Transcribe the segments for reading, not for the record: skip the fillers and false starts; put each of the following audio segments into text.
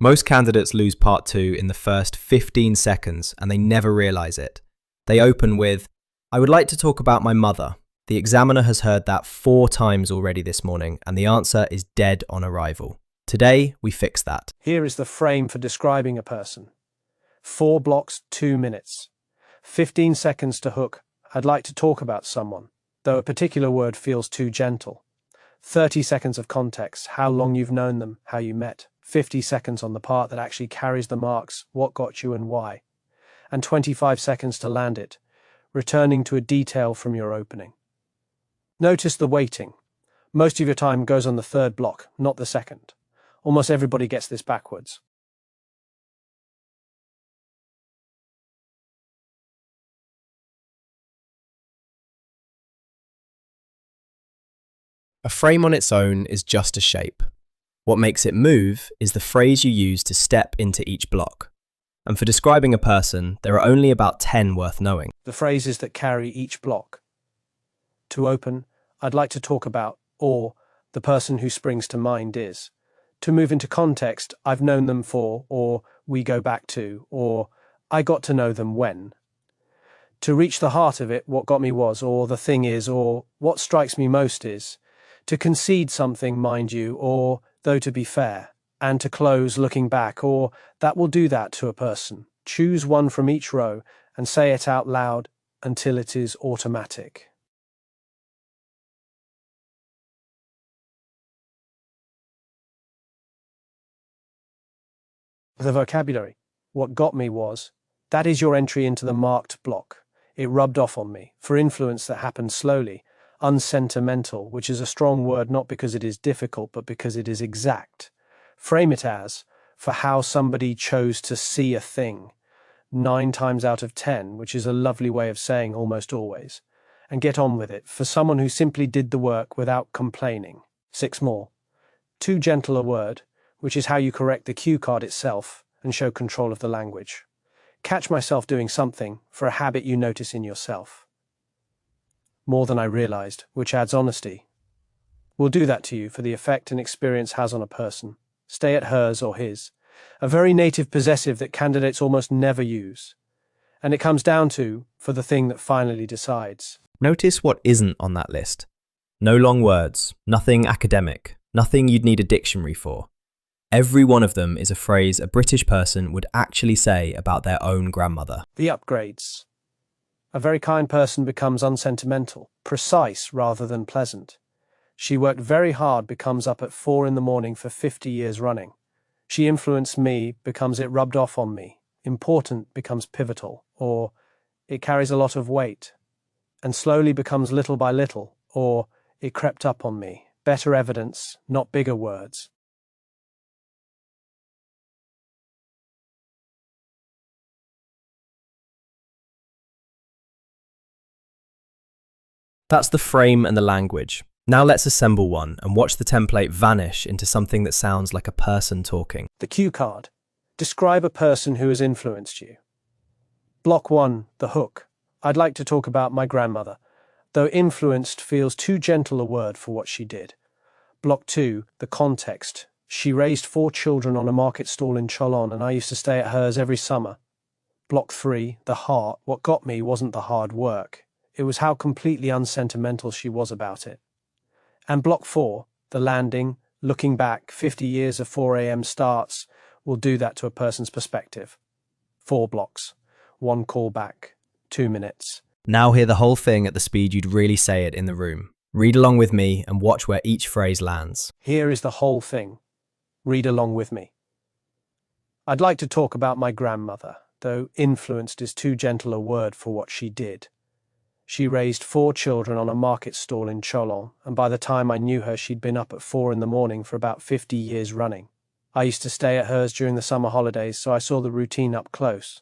Most candidates lose part 2 in the first 15 seconds and they never realise it. They open with, I would like to talk about my mother. The examiner has heard that 4 times already this morning and the answer is dead on arrival. Today, we fix that. Here is the frame for describing a person. 4 blocks, 2 minutes. 15 seconds to hook. I'd like to talk about someone, though a particular word feels too gentle. 30 seconds of context, how long you've known them, how you met. 50 seconds on the part that actually carries the marks, what got you and why. And 25 seconds to land it, returning to a detail from your opening. Notice the weighting. Most of your time goes on the 3rd block, not the 2nd. Almost everybody gets this backwards. A frame on its own is just a shape. What makes it move is the phrase you use to step into each block. And for describing a person, there are only about 10 worth knowing. The phrases that carry each block. To open, I'd like to talk about, or the person who springs to mind is. To move into context, I've known them for, or we go back to, or I got to know them when. To reach the heart of it, what got me was, or the thing is, or what strikes me most is. To concede something, mind you, or, though to be fair, and to close looking back, or that will do that to a person. Choose one from each row and say it out loud until it is automatic. The vocabulary. What got me was, that is your entry into the marked block. It rubbed off on me, for influence that happened slowly. Unsentimental, which is a strong word not because it is difficult, but because it is exact. Frame it as, for how somebody chose to see a thing. 9 times out of 10, which is a lovely way of saying almost always. And get on with it, for someone who simply did the work without complaining. 6 more. Too gentle a word, which is how you correct the cue card itself and show control of the language. Catch myself doing something, for a habit you notice in yourself. More than I realized, which adds honesty. We'll do that to you for the effect an experience has on a person. Stay at hers or his. A very native possessive that candidates almost never use. And it comes down to, for the thing that finally decides. Notice what isn't on that list. No long words, nothing academic, nothing you'd need a dictionary for. Every one of them is a phrase a British person would actually say about their own grandmother. The upgrades. A very kind person becomes unsentimental, precise rather than pleasant. She worked very hard becomes up at 4 in the morning for 50 years running. She influenced me becomes it rubbed off on me. Important becomes pivotal, or it carries a lot of weight. And slowly becomes little by little, or it crept up on me. Better evidence, not bigger words. That's the frame and the language. Now let's assemble one and watch the template vanish into something that sounds like a person talking. The cue card. Describe a person who has influenced you. Block 1, the hook. I'd like to talk about my grandmother, though influenced feels too gentle a word for what she did. Block 2, the context. She raised 4 children on a market stall in Cholon and I used to stay at hers every summer. Block 3, the heart. What got me wasn't the hard work. It was how completely unsentimental she was about it. And block 4, the landing, looking back, 50 years of 4 a.m. starts, will do that to a person's perspective. 4 blocks, 1 call back, 2 minutes. Now hear the whole thing at the speed you'd really say it in the room. Read along with me and watch where each phrase lands. Here is the whole thing. Read along with me. I'd like to talk about my grandmother, though influenced is too gentle a word for what she did. She raised 4 children on a market stall in Cholon, and by the time I knew her she'd been up at 4 in the morning for about 50 years running. I used to stay at hers during the summer holidays, so I saw the routine up close.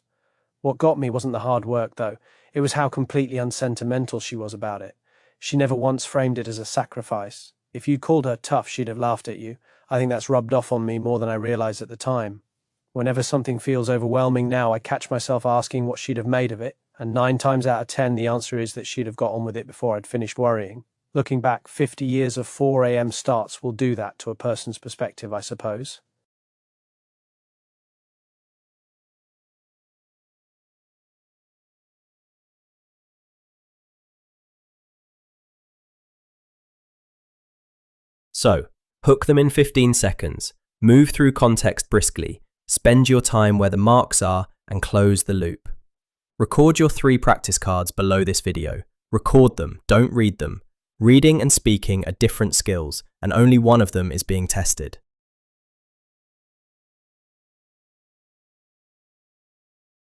What got me wasn't the hard work, though. It was how completely unsentimental she was about it. She never once framed it as a sacrifice. If you'd called her tough, she'd have laughed at you. I think that's rubbed off on me more than I realized at the time. Whenever something feels overwhelming now, I catch myself asking what she'd have made of it. And 9 times out of 10, the answer is that she'd have got on with it before I'd finished worrying. Looking back, 50 years of 4 a.m. starts will do that to a person's perspective, I suppose. So, hook them in 15 seconds, move through context briskly, spend your time where the marks are, and close the loop. Record your 3 practice cards below this video. Record them, don't read them. Reading and speaking are different skills, and only one of them is being tested.